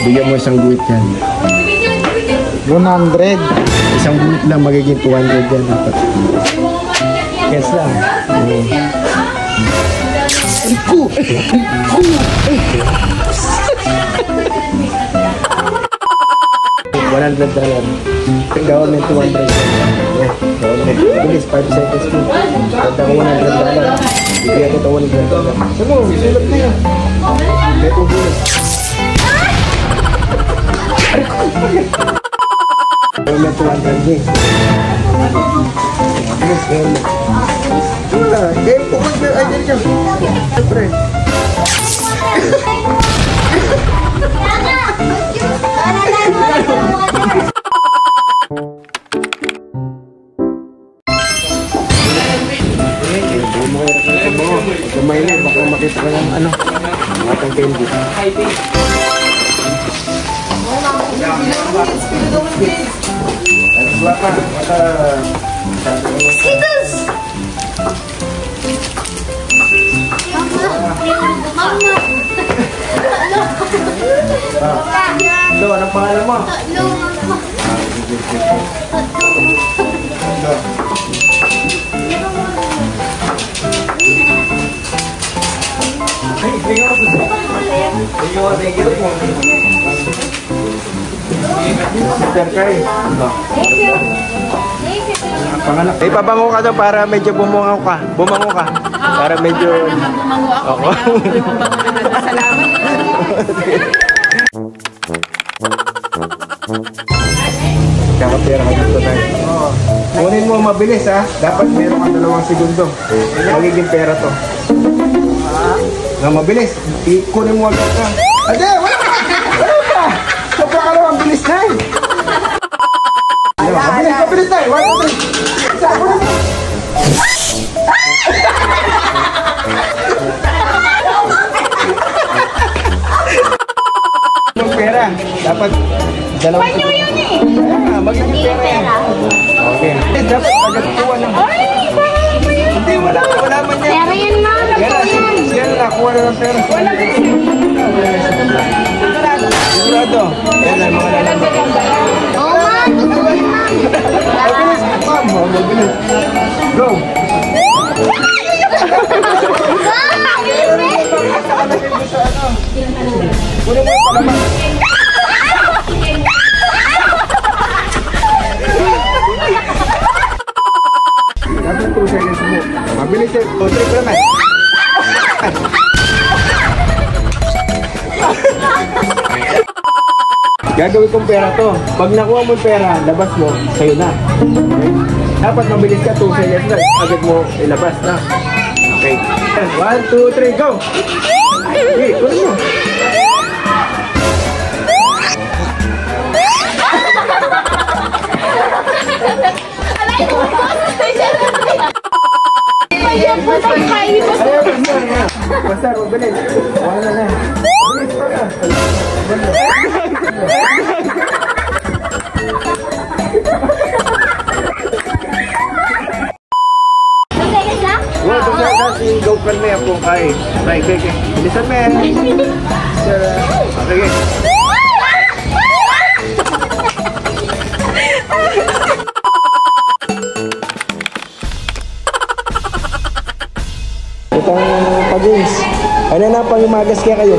Bigyan mo isang guhit yan. 100. Isang guhit lang magiging 200 yan dapat. Yes lang. $100. Government 200. Government. Bilis, 5 seconds mo. Ganda ko $100. Bigyan ko ito $100. Ano? Sulat na yan. Ito bilis. Government 200. Bilis, government. Wala. Eh, pumunta. Ay, dyan ka. Siyempre. Kumain baka makita ko yung ano, atong candy. Skittles! Mama! Lo, anong pangalan mo? Panganak. Eh, pabango ka daw para medyo bumango ka. Bumango ka. Para medyo... Bumango ako. Salamat. Kakapira ka dito tayo. Kunin mo mabilis ha. Dapat meron ka 2 segundo. Magiging pera to. Na mabilis. Kunin mo agad ka. Ade, wala ka! Wala ka! Sobra ka lang ang bilis na eh. Mabilis, mabilis na eh. 1, 2, 3. Isa, kunin mo. Yung pera. Dapat 2 segundo. Magiging pera yan. Okay. Dapat agad kuha ng... Hindi, wala man yan. Pera yan, mama. Siya na nakuha na ng pera. Wala ka sigurado. Yan ang mga lalabas. Oo, ma. Mabilis. Mabilis. Go. Kunin mo yung palaman. Dapat 2 seconds mo. Mabilis eh. 2, 3 pa naman. Gagawin kong pera to. Pag nakuha mo yung pera, labas mo, sa'yo na. Okay? Dapat mabilis ka 2 seconds na. Agad mo ilabas na. Okay. 1, 2, 3, go! Okay, kunin mo. Basta, mabilis. Wala na. Mabilis pa ka. Go kan mo yan po kay. Okay. Bilisan mo yan. Okay. Itong pag-ins. Ano na, pang-umagas kaya kayo?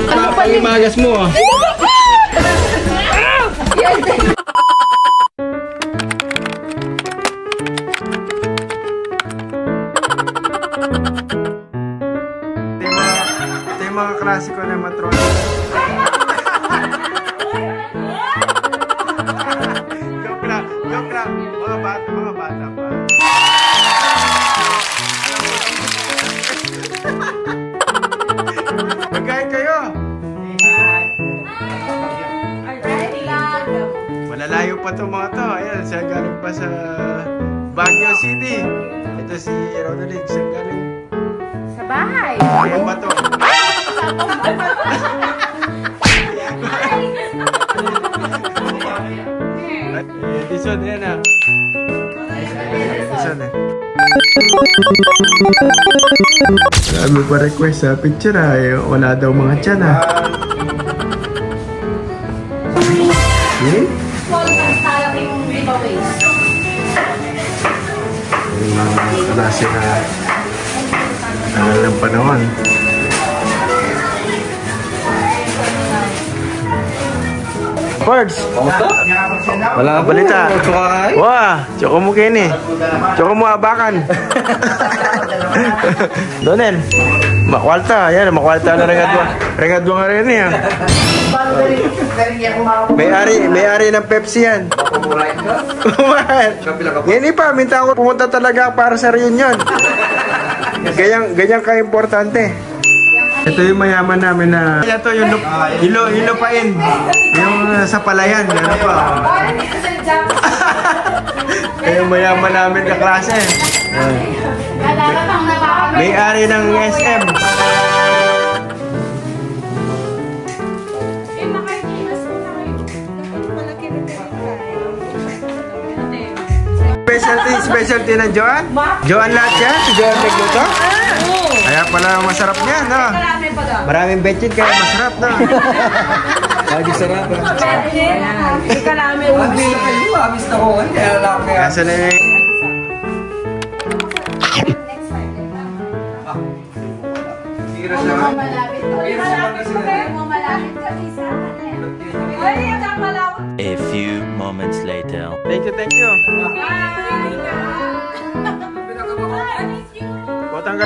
Ano pang-umagas mo ah? Ito yung mga klasiko na matrona. Joke lang. Mga bata pa. Magkain kayo. Malalayo pa itong mga to. Ayan, siya galing pa sa Baguio City. Ito si Ronald, siya galing Sa bahay. Ano ba to? Ito si Sabi pa request sa picture wala daw mga tiyan yung giveaways. Yung mga klase na tagal ng panahon. Birds! Wala kang balita. Wah! Tsoko mo kayo ni. Tsoko mo abakan. Donel. Makwalta. Yan, makwalta na regadwa. Regadwa nga rin niya. May-ari ng Pepsi yan. Yan pa, minta ako pumunta talaga para sa reunion. Ganyan ka-importante. Ito yung mayaman namin na... Ito yung lupain. Yung sa palayan. Ano pa? Ito yung mayaman namin na klase. May-ari ng SM. Specialty ng Joan? Joan lahat yan? Si Joan nagluto? Kaya pala masarap niya, no? Maraming betchin kaya masarap, no? Lagi sarap. Kasa na yung... A few moments later. Thank you. Botang